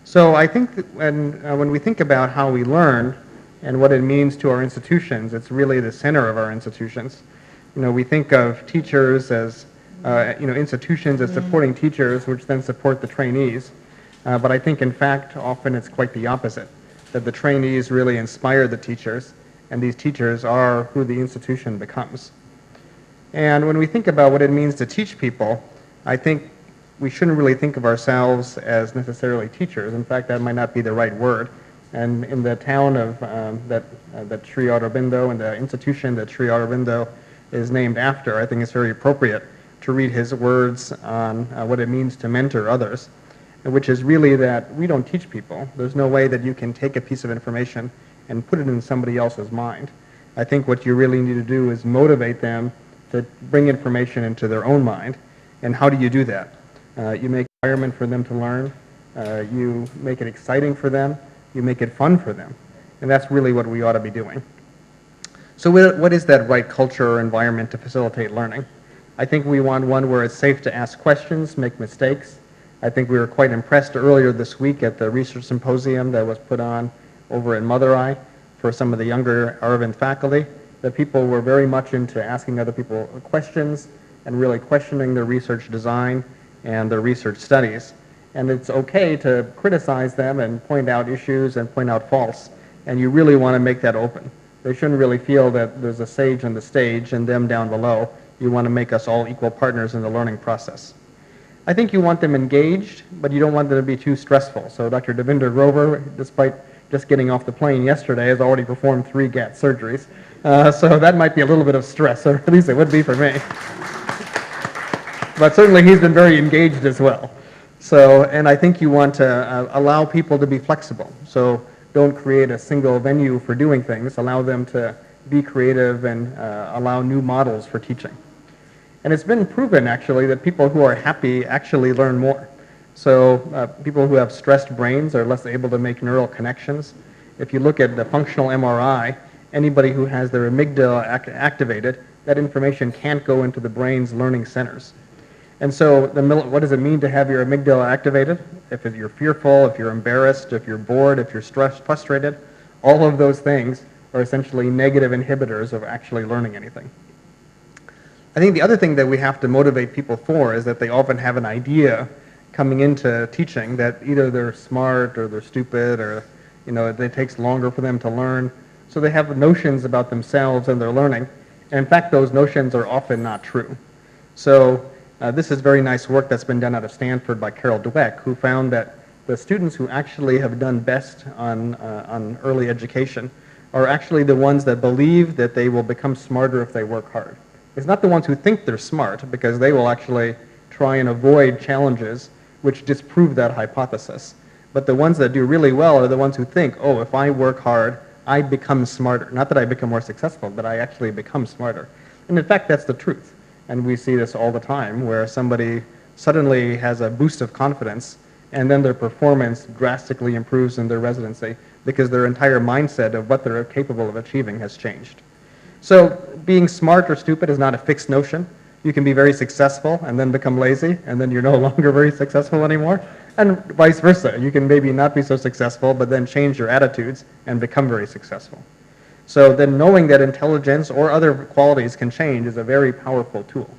So I think that when we think about how we learn and what it means to our institutions, it's really the center of our institutions. We think of teachers as, institutions as supporting teachers, which then support the trainees. But I think, in fact, often it's quite the opposite, that the trainees really inspire the teachers, and these teachers are who the institution becomes. And when we think about what it means to teach people, I think we shouldn't really think of ourselves as necessarily teachers. In fact, that might not be the right word. And in the town of that Sri Aurobindo, and the institution that Sri Aurobindo is named after, I think it's very appropriate to read his words on what it means to mentor others, which is really that we don't teach people. There's no way that you can take a piece of information and put it in somebody else's mind. I think what you really need to do is motivate them to bring information into their own mind. And how do you do that? You make an environment for them to learn. You make it exciting for them. You make it fun for them. And that's really what we ought to be doing. So what is that right culture or environment to facilitate learning? I think we want one where it's safe to ask questions, make mistakes. I think we were quite impressed earlier this week at the research symposium that was put on over in Madurai for some of the younger Aravind faculty, that people were very much into asking other people questions and really questioning their research design and their research studies. And it's okay to criticize them and point out issues and point out faults, and you really want to make that open. They shouldn't really feel that there's a sage on the stage and them down below. You want to make us all equal partners in the learning process. I think you want them engaged, but you don't want them to be too stressful. So Dr. Devinder Grover, despite just getting off the plane yesterday, has already performed 3 GAT surgeries. So that might be a little bit of stress, or at least it would be for me. But certainly he's been very engaged as well. So, and I think you want to allow people to be flexible. So don't create a single venue for doing things. Allow them to be creative and allow new models for teaching. And it's been proven, actually, that people who are happy actually learn more. So people who have stressed brains are less able to make neural connections. If you look at the functional MRI, anybody who has their amygdala activated, that information can't go into the brain's learning centers. And so what does it mean to have your amygdala activated? If you're fearful, if you're embarrassed, if you're bored, if you're stressed, frustrated, all of those things are essentially negative inhibitors of actually learning anything. I think the other thing that we have to motivate people for is that they often have an idea coming into teaching that either they're smart or they're stupid, or it takes longer for them to learn. So they have notions about themselves and their learning. And in fact, those notions are often not true. So this is very nice work that's been done out of Stanford by Carol Dweck, who found that the students who actually have done best on early education are actually the ones that believe that they will become smarter if they work hard. It's not the ones who think they're smart, because they will actually try and avoid challenges which disprove that hypothesis. But the ones that do really well are the ones who think, oh, if I work hard, I become smarter. Not that I become more successful, but I actually become smarter. And in fact, that's the truth. And we see this all the time, where somebody suddenly has a boost of confidence, and then their performance drastically improves in their residency because their entire mindset of what they're capable of achieving has changed. So being smart or stupid is not a fixed notion. You can be very successful and then become lazy, and then you're no longer very successful anymore. And vice versa. You can maybe not be so successful, but then change your attitudes and become very successful. So then knowing that intelligence or other qualities can change is a very powerful tool.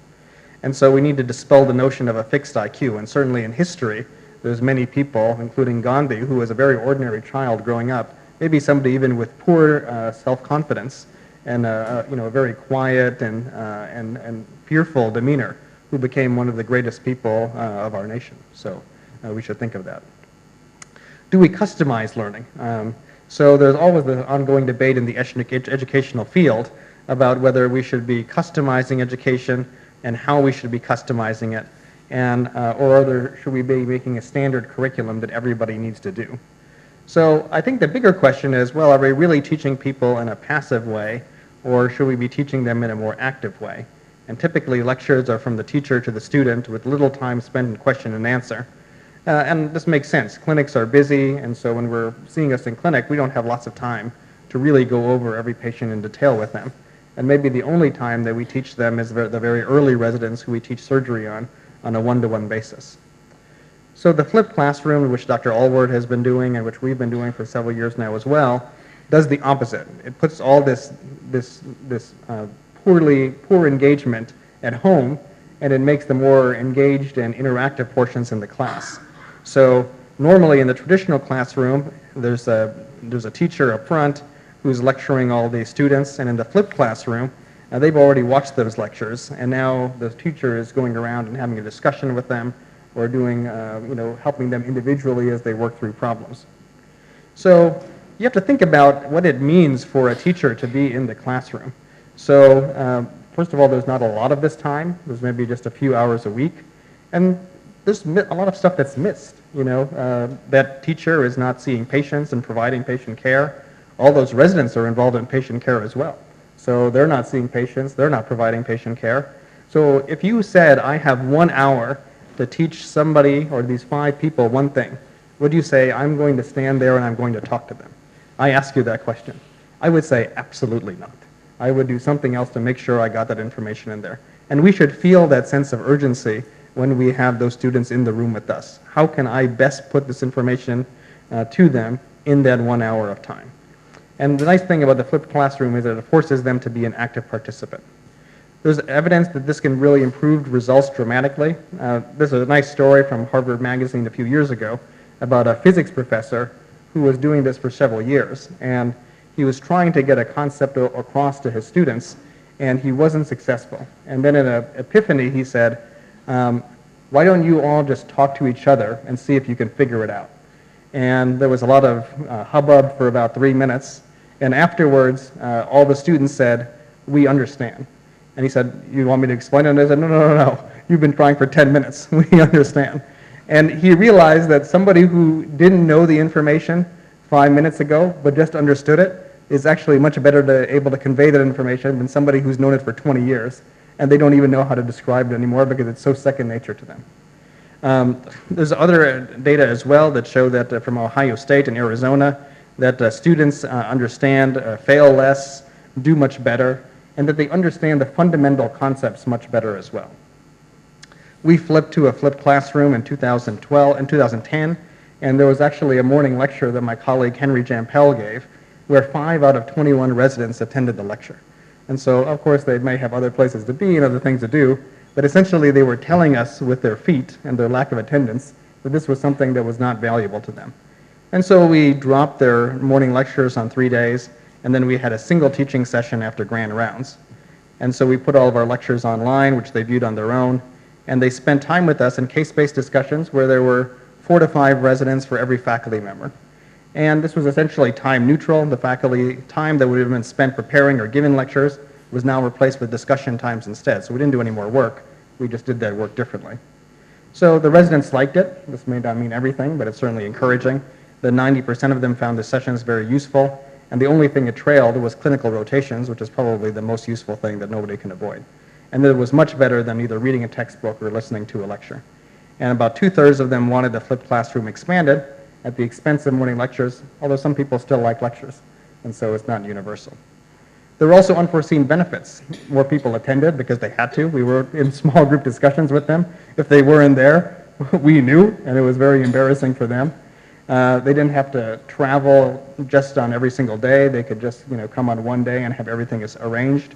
And so we need to dispel the notion of a fixed IQ. And certainly in history, there's many people, including Gandhi, who was a very ordinary child growing up, maybe somebody even with poor self-confidence and a very quiet and fearful demeanor, who became one of the greatest people of our nation. So we should think of that. Do we customize learning? So there's always the ongoing debate in the educational field about whether we should be customizing education and how we should be customizing it, and should we be making a standard curriculum that everybody needs to do. So I think the bigger question is, well, are we really teaching people in a passive way, or should we be teaching them in a more active way? And typically lectures are from the teacher to the student with little time spent in question and answer. And this makes sense. Clinics are busy, and so when we're seeing us in clinic, we don't have lots of time to really go over every patient in detail with them. And maybe the only time that we teach them is the very early residents who we teach surgery on a one-to-one basis. So the flipped classroom, which Dr. Alward has been doing and which we've been doing for several years now as well, does the opposite. It puts all this poor engagement at home, and it makes the more engaged and interactive portions in the class. So normally in the traditional classroom, there's a teacher up front who's lecturing all the students, and in the flipped classroom, they've already watched those lectures, and now the teacher is going around and having a discussion with them, or doing, helping them individually as they work through problems. So you have to think about what it means for a teacher to be in the classroom. So first of all, there's not a lot of this time. There's maybe just a few hours a week, and there's a lot of stuff that's missed. That teacher is not seeing patients and providing patient care. All those residents are involved in patient care as well. So they're not seeing patients, they're not providing patient care. So if you said, I have 1 hour to teach somebody or these 5 people one thing, would you say, I'm going to stand there and I'm going to talk to them? I ask you that question. I would say, absolutely not. I would do something else to make sure I got that information in there. And we should feel that sense of urgency when we have those students in the room with us. How can I best put this information to them in that 1 hour of time? And the nice thing about the flipped classroom is that it forces them to be an active participant. There's evidence that this can really improve results dramatically. This is a nice story from Harvard Magazine a few years ago about a physics professor who was doing this for several years. And he was trying to get a concept across to his students, and he wasn't successful. And then in an epiphany, he said, why don't you all just talk to each other and see if you can figure it out? And there was a lot of hubbub for about 3 minutes. And afterwards, all the students said, we understand. And he said, you want me to explain it? And they said, no. You've been trying for 10 minutes. We understand. And he realized that somebody who didn't know the information 5 minutes ago, but just understood it, is actually much better able to convey that information than somebody who's known it for 20 years. And they don't even know how to describe it anymore because it's so second nature to them. There's other data as well that show that from Ohio State and Arizona, that students understand, fail less, do much better, and that they understand the fundamental concepts much better as well. We flipped to a flipped classroom in 2010, and there was actually a morning lecture that my colleague Henry Jampel gave, where 5 out of 21 residents attended the lecture. And so, of course, they may have other places to be and other things to do, but essentially they were telling us with their feet and their lack of attendance that this was something that was not valuable to them. And so we dropped their morning lectures on 3 days, and then we had a single teaching session after grand rounds. And so we put all of our lectures online, which they viewed on their own, and they spent time with us in case-based discussions where there were 4 to 5 residents for every faculty member. And this was essentially time neutral. The faculty time that would have been spent preparing or giving lectures was now replaced with discussion times instead. So we didn't do any more work. We just did that work differently. So the residents liked it. This may not mean everything, but it's certainly encouraging. The 90% of them found the sessions very useful. And the only thing it trailed was clinical rotations, which is probably the most useful thing that nobody can avoid. And it was much better than either reading a textbook or listening to a lecture. And about 2/3 of them wanted the flipped classroom expanded at the expense of morning lectures, although some people still like lectures, and so it's not universal. There were also unforeseen benefits. More people attended because they had to. We were in small group discussions with them. If they weren't there, we knew, and it was very embarrassing for them. They didn't have to travel just on every single day. They could just come on one day and have everything arranged.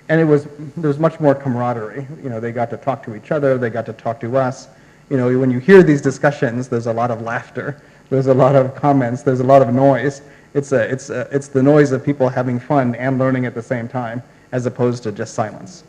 And there was much more camaraderie. They got to talk to each other. They got to talk to us. When you hear these discussions, there's a lot of laughter. There's a lot of comments. There's a lot of noise. It's the noise of people having fun and learning at the same time, as opposed to just silence.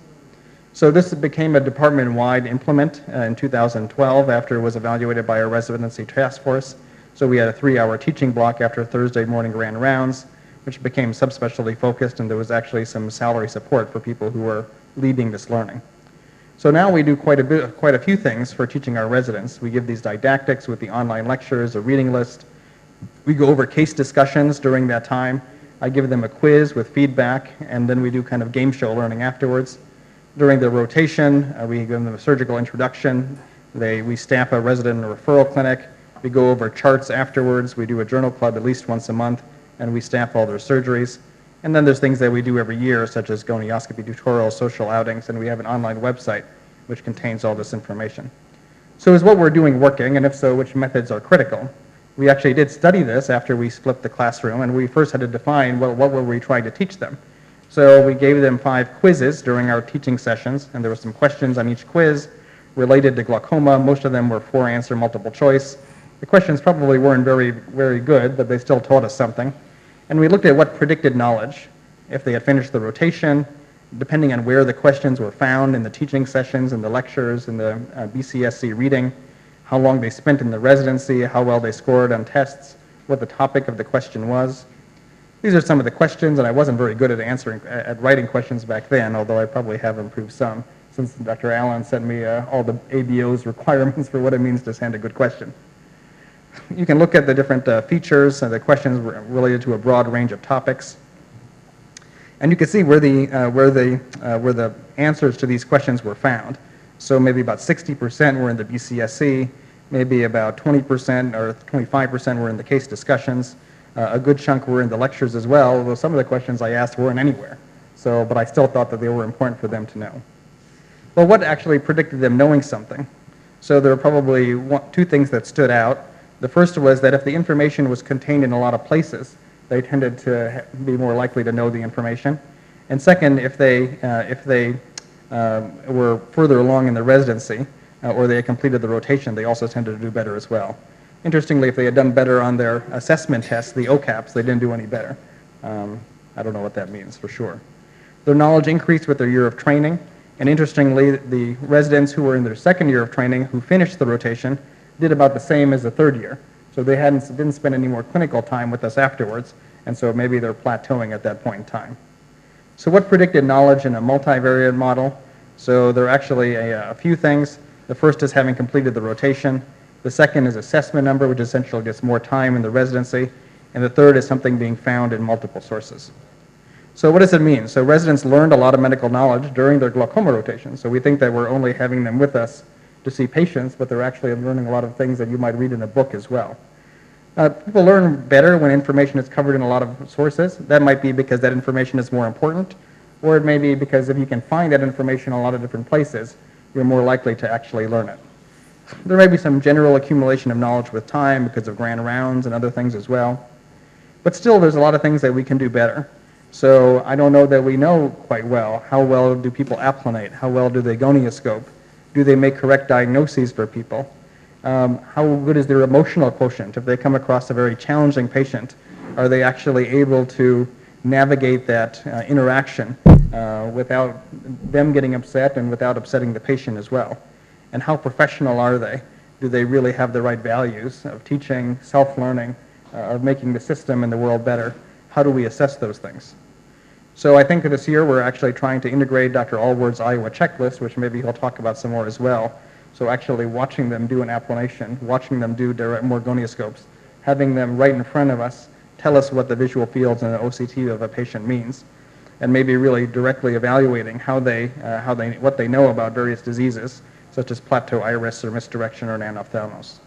So this became a department-wide implement in 2012 after it was evaluated by our residency task force. So we had a 3-hour teaching block after Thursday morning grand rounds, which became subspecialty focused, and there was actually some salary support for people who were leading this learning. So now we do quite a few things for teaching our residents. We give these didactics with the online lectures, a reading list. We go over case discussions during that time. I give them a quiz with feedback, and then we do kind of game show learning afterwards. During the rotation, we give them a surgical introduction. We staff a resident in a referral clinic. We go over charts afterwards. We do a journal club at least once a month, and we staff all their surgeries. And then there's things that we do every year, such as gonioscopy tutorials, social outings, and we have an online website which contains all this information. So is what we're doing working, and if so, which methods are critical? We actually did study this after we flipped the classroom, and we first had to define, well, what were we trying to teach them? So we gave them 5 quizzes during our teaching sessions, and there were some questions on each quiz related to glaucoma. Most of them were 4-answer multiple choice. The questions probably weren't very good, but they still taught us something. And we looked at what predicted knowledge. If they had finished the rotation, depending on where the questions were found in the teaching sessions, in the lectures, in the BCSC reading, how long they spent in the residency, how well they scored on tests, what the topic of the question was. These are some of the questions, and I wasn't very good at writing questions back then, although I probably have improved some since Dr. Allen sent me all the ABO's requirements for what it means to send a good question. You can look at the different features and the questions related to a broad range of topics. And you can see where the answers to these questions were found. So maybe about 60% were in the BCSC, maybe about 20% or 25% were in the case discussions. A good chunk were in the lectures as well, although some of the questions I asked weren't anywhere. But I still thought that they were important for them to know. Well, what actually predicted them knowing something? So there were probably 2 things that stood out. The first was that if the information was contained in a lot of places, they tended to be more likely to know the information. And second, if they were further along in the residency or they had completed the rotation, they also tended to do better as well. Interestingly, if they had done better on their assessment tests, the OCAPs, they didn't do any better. I don't know what that means for sure. Their knowledge increased with their year of training, and interestingly, the residents who were in their 2nd year of training who finished the rotation did about the same as the 3rd year. So they didn't spend any more clinical time with us afterwards, and so maybe they're plateauing at that point in time. So what predicted knowledge in a multivariate model? So there are actually a few things. The first is having completed the rotation. The second is assessment number, which essentially gets more time in the residency. And the third is something being found in multiple sources. So what does it mean? So residents learned a lot of medical knowledge during their glaucoma rotation. So we think that we're only having them with us to see patients, but they're actually learning a lot of things that you might read in a book as well. People learn better when information is covered in a lot of sources. That might be because that information is more important, or it may be because if you can find that information in a lot of different places, you're more likely to actually learn it. There may be some general accumulation of knowledge with time because of grand rounds and other things as well. But still, there's a lot of things that we can do better. So I don't know that we know quite well. How well do people applanate? How well do they gonioscope? Do they make correct diagnoses for people? How good is their emotional quotient? If they come across a very challenging patient, are they actually able to navigate that interaction without them getting upset and without upsetting the patient as well? And how professional are they? Do they really have the right values of teaching, self-learning, of making the system and the world better? How do we assess those things? So I think this year we're actually trying to integrate Dr. Alward's Iowa checklist, which maybe he'll talk about some more as well. So actually watching them do an applanation, watching them do direct more gonioscopes, having them right in front of us tell us what the visual fields and the OCT of a patient means, and maybe really directly evaluating what they know about various diseases, such as plateau iris or misdirection or an anophthalmos.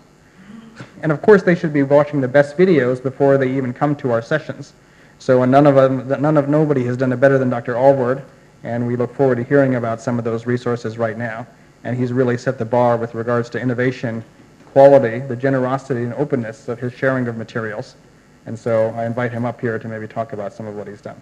And of course, they should be watching the best videos before they even come to our sessions. So nobody has done it better than Dr. Alward, and we look forward to hearing about some of those resources right now. And he's really set the bar with regards to innovation, quality, the generosity and openness of his sharing of materials. And so I invite him up here to maybe talk about some of what he's done.